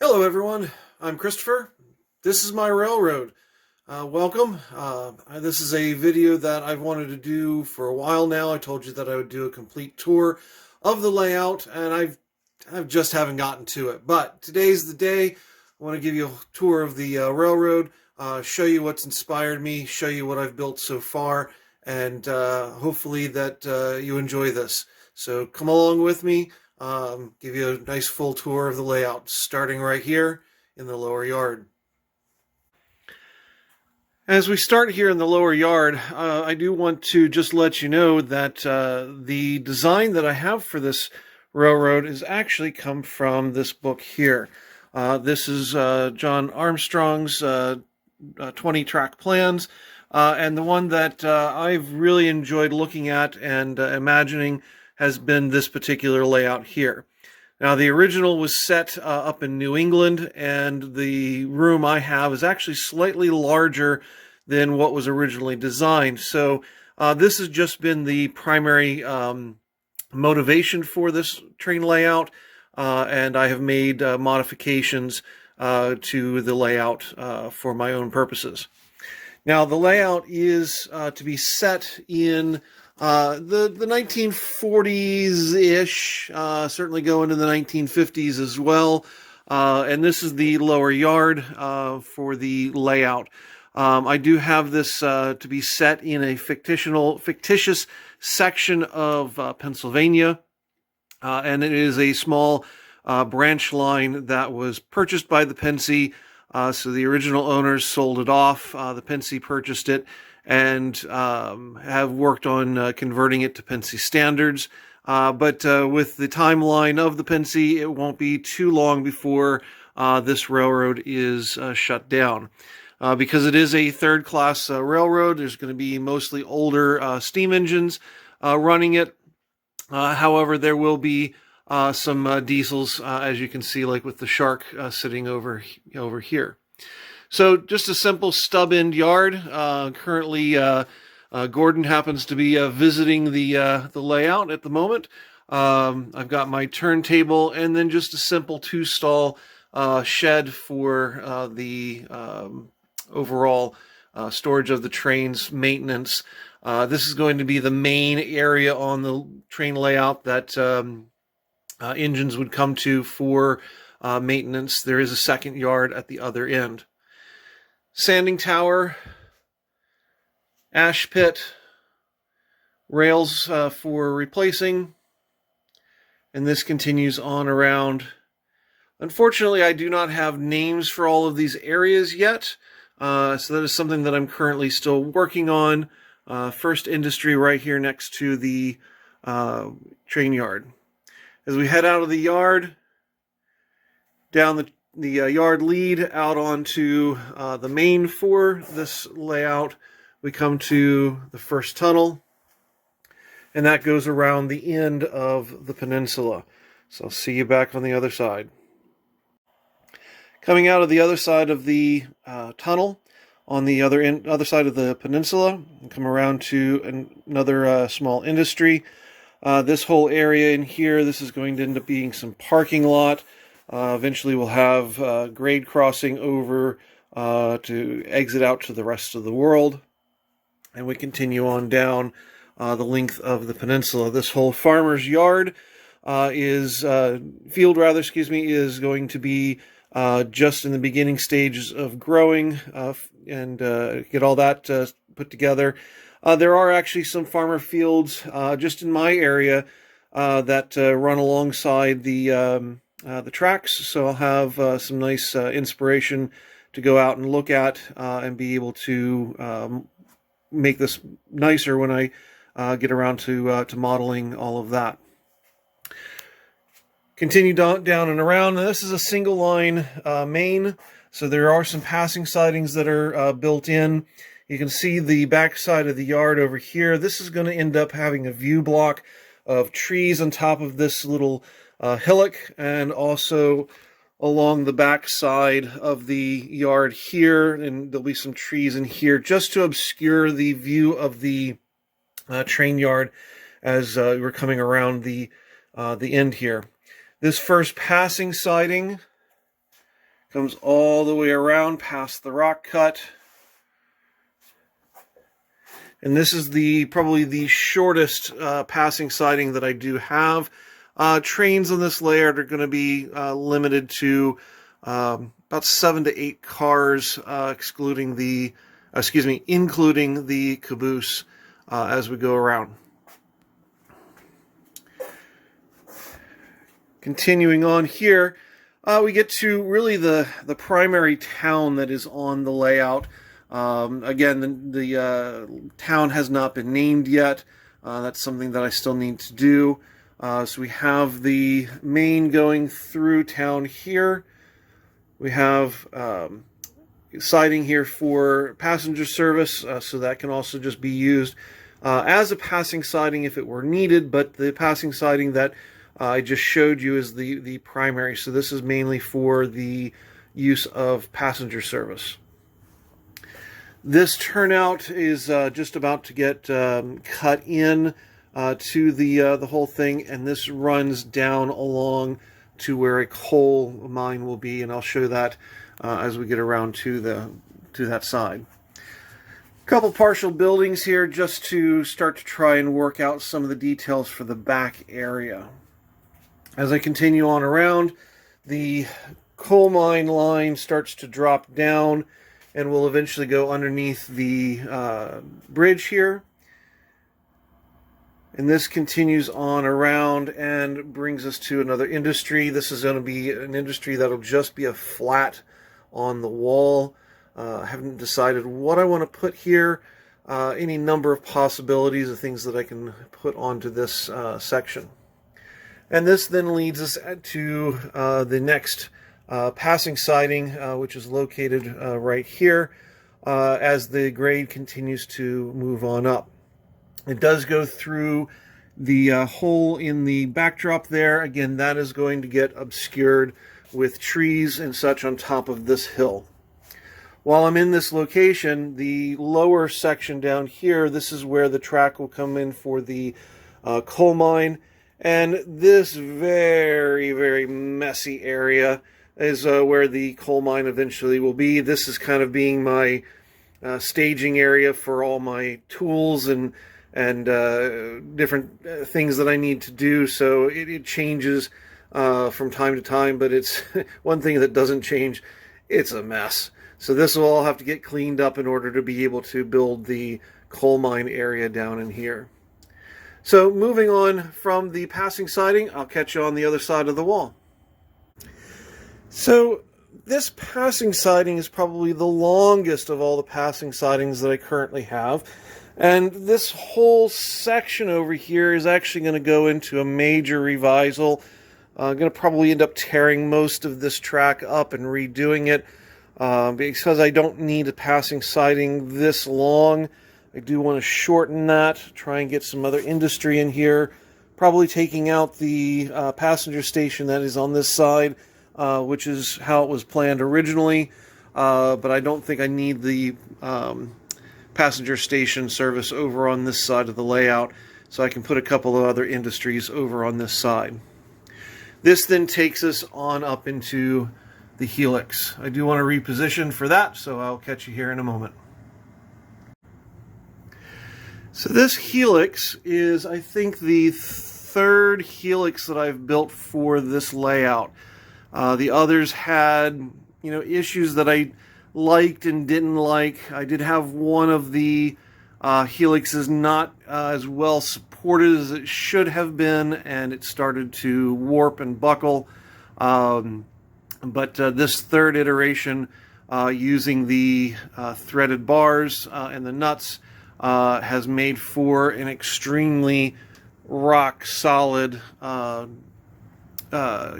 Hello everyone, I'm Christopher. This is my railroad. Welcome. This is a video that I've wanted to do for a while now. I told you that I would do a complete tour of the layout, and I've just haven't gotten to it. But today's the day. I want to give you a tour of the railroad, show you what's inspired me, show you what I've built so far, and hopefully that you enjoy this. So come along with me. Give you a nice full tour of the layout, starting right here in the lower yard. As we start here in the lower yard, I do want to just let you know that the design that I have for this railroad has actually come from this book here. This is John Armstrong's 20-track plans, and the one that I've really enjoyed looking at and imagining has been this particular layout here. Now, the original was set up in New England, and the room I have is actually slightly larger than what was originally designed. So this has just been the primary motivation for this train layout, and I have made modifications to the layout for my own purposes. Now, the layout is to be set in the 1940s-ish, certainly go into the 1950s as well. And this is the lower yard for the layout. I do have this to be set in a fictitious section of Pennsylvania, and it is a small branch line that was purchased by the Pennsy. So the original owners sold it off. The Pennsy purchased it and have worked on converting it to Pennsy standards. But with the timeline of the Pennsy, it won't be too long before this railroad is shut down. Because it is a third-class railroad, there's going to be mostly older steam engines running it. However, there will be some diesels, as you can see, like with the Shark sitting over here. So just a simple stub-end yard. Currently, Gordon happens to be visiting the layout at the moment. I've got my turntable and then just a simple two-stall shed for the overall storage of the train's maintenance. This is going to be the main area on the train layout that engines would come to for maintenance. There is a second yard at the other end. Sanding tower, ash pit, rails for replacing, and this continues on around. Unfortunately, I do not have names for all of these areas yet, so that is something that I'm currently still working on. First industry right here next to the train yard. As we head out of the yard, down the yard lead out onto the main for this layout, we come to the first tunnel, and that goes around the end of the peninsula. So I'll see you back on the other side. Coming out of the other side of the tunnel, on the other side of the peninsula, and come around to another small industry. This whole area in here, this is going to end up being some parking lot. Eventually we'll have grade crossing over to exit out to the rest of the world. And we continue on down the length of the peninsula. This whole farmer's yard is going to be just in the beginning stages of growing and get all that put together. There are actually some farmer fields just in my area that run alongside the tracks, so I'll have some nice inspiration to go out and look at and be able to make this nicer when I get around to modeling all of that. Continue down and around. Now, this is a single line main, so there are some passing sidings that are built in. You can see the back side of the yard over here. This is going to end up having a view block of trees on top of this little hillock, and also along the back side of the yard here, and there'll be some trees in here just to obscure the view of the train yard as we're coming around the end here. This first passing siding Comes all the way around past the rock cut. And this is probably the shortest passing siding that I do have. Trains on this layout are going to be limited to about 7 to 8 cars, including the caboose as we go around. Continuing on here, we get to really the primary town that is on the layout. Again, the town has not been named yet. That's something that I still need to do. So we have the main going through town here. We have siding here for passenger service, so that can also just be used as a passing siding if it were needed, but the passing siding that I just showed you is the primary, so this is mainly for the use of passenger service. This turnout is just about to get cut in to the whole thing, and this runs down along to where a coal mine will be, and I'll show that as we get around to that side. A couple partial buildings here just to start to try and work out some of the details for the back area. As I continue on around, the coal mine line starts to drop down and will eventually go underneath the bridge here. And this continues on around and brings us to another industry. This is going to be an industry that'll just be a flat on the wall. I haven't decided what I want to put here. Any number of possibilities of things that I can put onto this section. And this then leads us to the next passing siding, which is located right here as the grade continues to move on up. It does go through the hole in the backdrop there. Again, that is going to get obscured with trees and such on top of this hill. While I'm in this location, the lower section down here, this is where the track will come in for the coal mine. And this very, very messy area is where the coal mine eventually will be. This is kind of being my staging area for all my tools and different things that I need to do. So it changes from time to time, but it's one thing that doesn't change. It's a mess. So this will all have to get cleaned up in order to be able to build the coal mine area down in here. So moving on from the passing siding, I'll catch you on the other side of the wall. So this passing siding is probably the longest of all the passing sidings that I currently have. And this whole section over here is actually going to go into a major revisal. I'm going to probably end up tearing most of this track up and redoing it because I don't need a passing siding this long. I do want to shorten that, try and get some other industry in here, probably taking out the passenger station that is on this side, which is how it was planned originally, but I don't think I need the passenger station service over on this side of the layout, so I can put a couple of other industries over on this side. This then takes us on up into the Helix. I do want to reposition for that, so I'll catch you here in a moment. So this Helix is, I think, the third Helix that I've built for this layout. The others had, issues that I liked and didn't like. I did have one of the Helixes not as well supported as it should have been, and it started to warp and buckle. But this third iteration, using the threaded bars and the nuts, has made for an extremely rock solid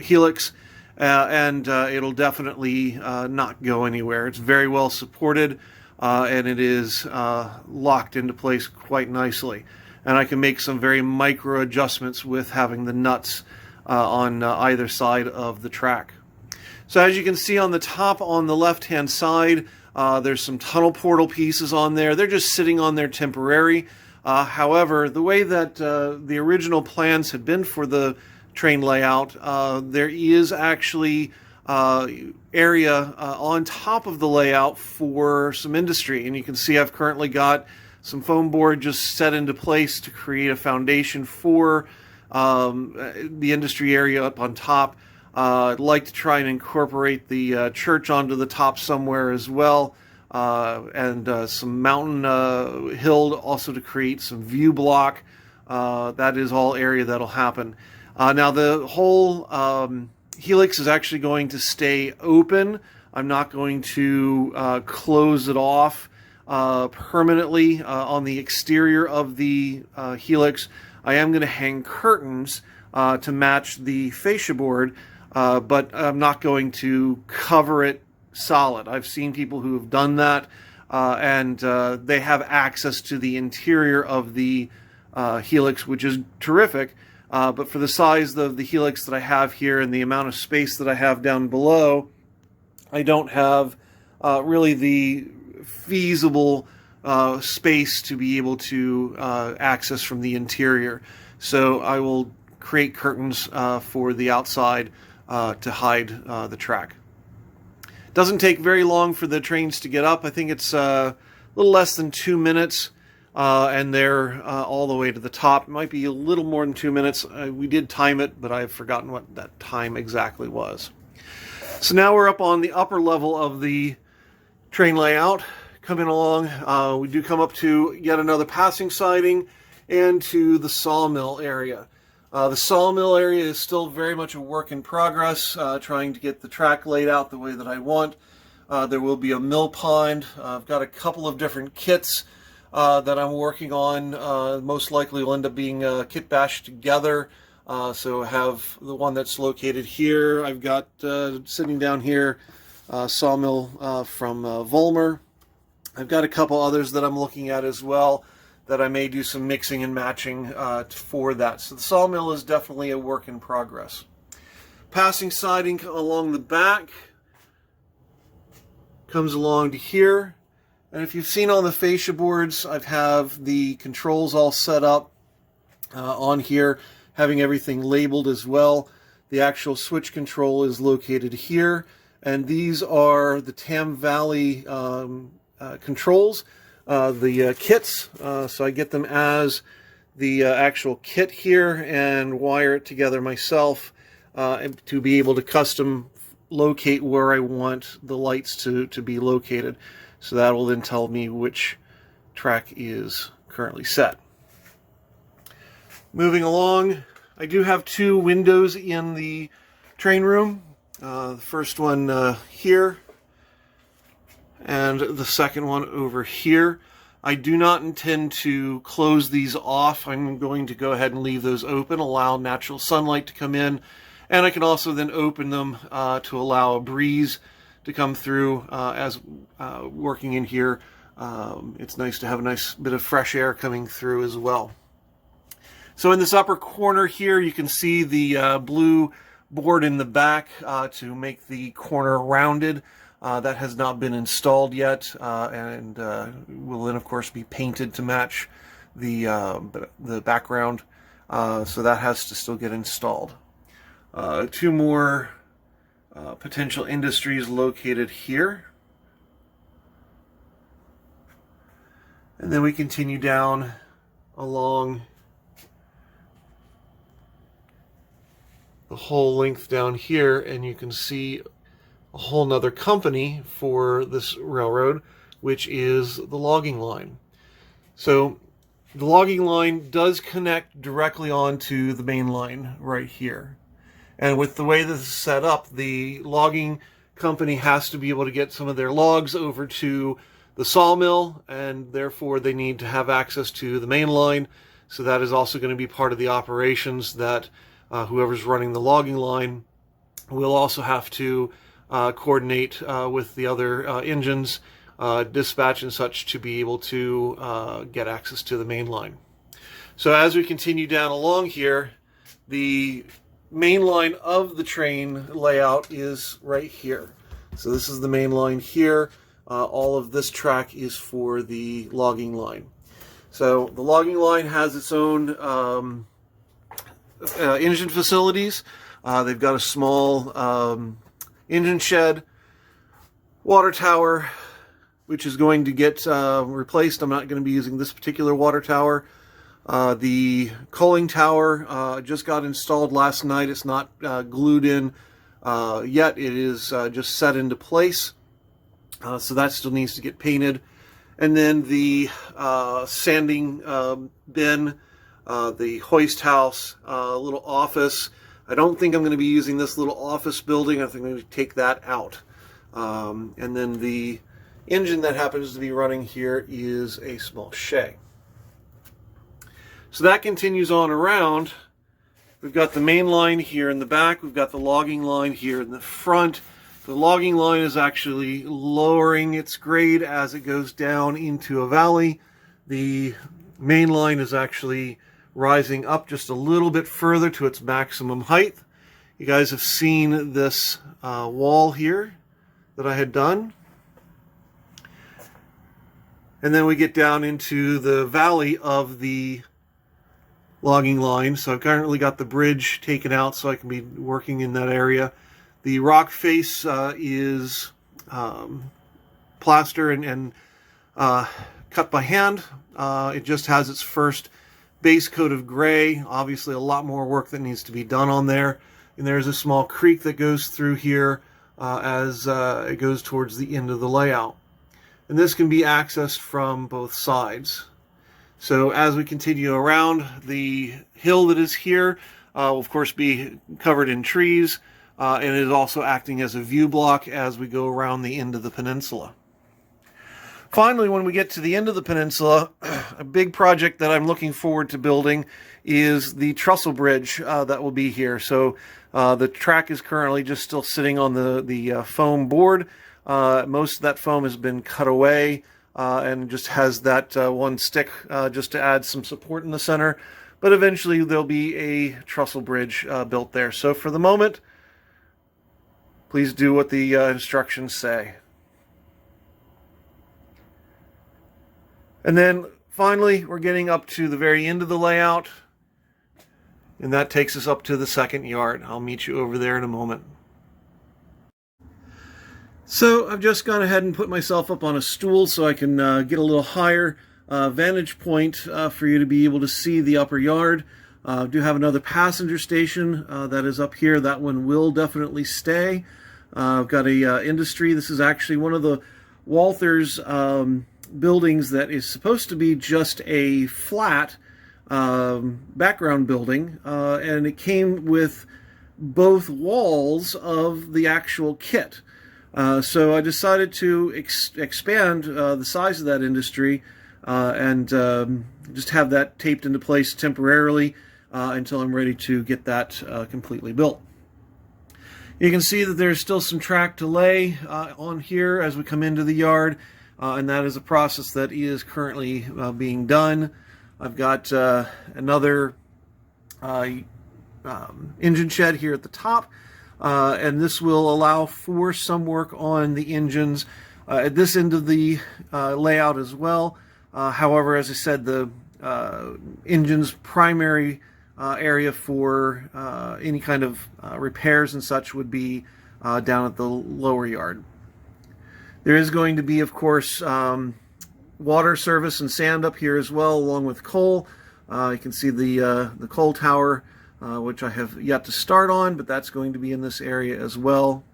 Helix, and it'll definitely not go anywhere. It's very well supported, and it is locked into place quite nicely. And I can make some very micro adjustments with having the nuts on either side of the track. So as you can see on the top on the left hand side, there's some tunnel portal pieces on there. They're just sitting on there temporary. However, the way that the original plans had been for the train layout, there is actually area on top of the layout for some industry. And you can see I've currently got some foam board just set into place to create a foundation for the industry area up on top. I'd like to try and incorporate the church onto the top somewhere as well, and some mountain hill also to create some view block. That is all area that'll happen. Now the whole Helix is actually going to stay open. I'm not going to close it off permanently on the exterior of the Helix. I am going to hang curtains to match the fascia board, but I'm not going to cover it solid. I've seen people who have done that, and they have access to the interior of the Helix, which is terrific. But for the size of the Helix that I have here and the amount of space that I have down below, I don't have really the feasible space to be able to access from the interior. So I will create curtains for the outside to hide the track. Doesn't take very long for the trains to get up. I think it's a little less than 2 minutes. And they're all the way to the top. It might be a little more than 2 minutes. We did time it, but I've forgotten what that time exactly was. So now we're up on the upper level of the train layout. Coming along, we do come up to yet another passing siding and to the sawmill area. The sawmill area is still very much a work in progress, trying to get the track laid out the way that I want. There will be a mill pond. I've got a couple of different kits that I'm working on. Most likely will end up being kit bashed together. So I have the one that's located here. I've got sitting down here sawmill from Volmer. I've got a couple others that I'm looking at as well that I may do some mixing and matching for that. So the sawmill is definitely a work in progress. Passing siding along the back comes along to here. And if you've seen on the fascia boards, I have the controls all set up on here, having everything labeled as well. The actual switch control is located here, and these are the Tam Valley controls, the kits. So I get them as the actual kit here and wire it together myself to be able to custom locate where I want the lights to be located. So that will then tell me which track is currently set. Moving along, I do have 2 windows in the train room. The first one here, and the second one over here. I do not intend to close these off. I'm going to go ahead and leave those open, allow natural sunlight to come in, and I can also then open them to allow a breeze to come through as working in here. It's nice to have a nice bit of fresh air coming through as well. So in this upper corner here, you can see the blue board in the back to make the corner rounded. That has not been installed yet, and will then of course be painted to match the background. So that has to still get installed. 2 more potential industries located here. And then we continue down along the whole length down here, and you can see a whole nother company for this railroad, which is the logging line. So the logging line does connect directly onto the main line right here. And with the way this is set up, the logging company has to be able to get some of their logs over to the sawmill, and therefore they need to have access to the main line. So that is also going to be part of the operations that whoever's running the logging line will also have to coordinate with the other engines, dispatch and such, to be able to get access to the main line. So as we continue down along here, the main line of the train layout is right here. So this is the main line here. All of this track is for the logging line. So the logging line has its own engine facilities. They've got a small engine shed, water tower, which is going to get replaced. I'm not going to be using this particular water tower. The coaling tower just got installed last night. It's not glued in yet. It is just set into place. So that still needs to get painted. And then the sanding bin, the hoist house, little office. I don't think I'm going to be using this little office building. I think I'm going to take that out. And then the engine that happens to be running here is a small Shay. So that continues on around. We've got the main line here in the back. We've got the logging line here in the front. The logging line is actually lowering its grade as it goes down into a valley. The main line is actually rising up just a little bit further to its maximum height. You guys have seen this wall here that I had done. And then we get down into the valley of the logging line. So I've currently got the bridge taken out so I can be working in that area. The rock face is plaster and cut by hand. It just has its first base coat of gray. Obviously a lot more work that needs to be done on there. And there's a small creek that goes through here as it goes towards the end of the layout. And this can be accessed from both sides. So as we continue around, the hill that is here will of course be covered in trees, and it is also acting as a view block as we go around the end of the peninsula. Finally, when we get to the end of the peninsula, a big project that I'm looking forward to building is the trestle bridge that will be here. So the track is currently just still sitting on the foam board. Most of that foam has been cut away and just has that one stick just to add some support in the center. But eventually there'll be a trestle bridge built there. So for the moment, please do what the instructions say. And then finally, we're getting up to the very end of the layout. And that takes us up to the second yard. I'll meet you over there in a moment. So I've just gone ahead and put myself up on a stool so I can get a little higher vantage point for you to be able to see the upper yard. I do have another passenger station that is up here. That one will definitely stay. I've got a industry. This is actually one of the Walthers buildings that is supposed to be just a flat background building, and it came with both walls of the actual kit. So I decided to expand the size of that industry and just have that taped into place temporarily until I'm ready to get that completely built. You can see that there's still some track to lay on here as we come into the yard, and that is a process that is currently being done. I've got another engine shed here at the top, and this will allow for some work on the engines at this end of the layout as well. However, as I said, the engine's primary area for any kind of repairs and such would be down at the lower yard. There is going to be, of course, water service and sand up here as well, along with coal. You can see the coal tower, which I have yet to start on, but that's going to be in this area as well.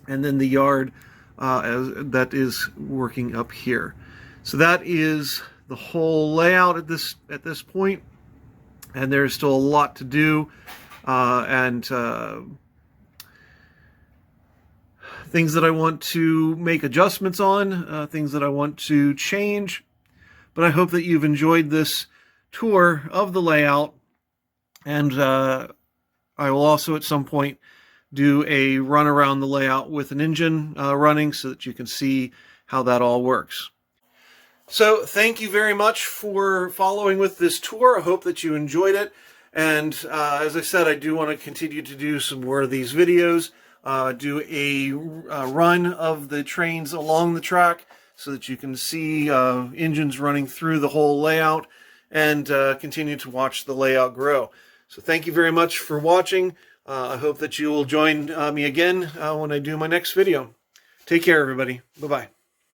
And then the yard that is working up here. So that is the whole layout at this point, and there's still a lot to do, and things that I want to make adjustments on, things that I want to change. But I hope that you've enjoyed this tour of the layout, and I will also at some point do a run around the layout with an engine running so that you can see how that all works. So thank you very much for following with this tour. I hope that you enjoyed it. And as I said, I do want to continue to do some more of these videos, do a run of the trains along the track so that you can see engines running through the whole layout, and continue to watch the layout grow. So thank you very much for watching. I hope that you will join me again when I do my next video. Take care, everybody. Bye-bye.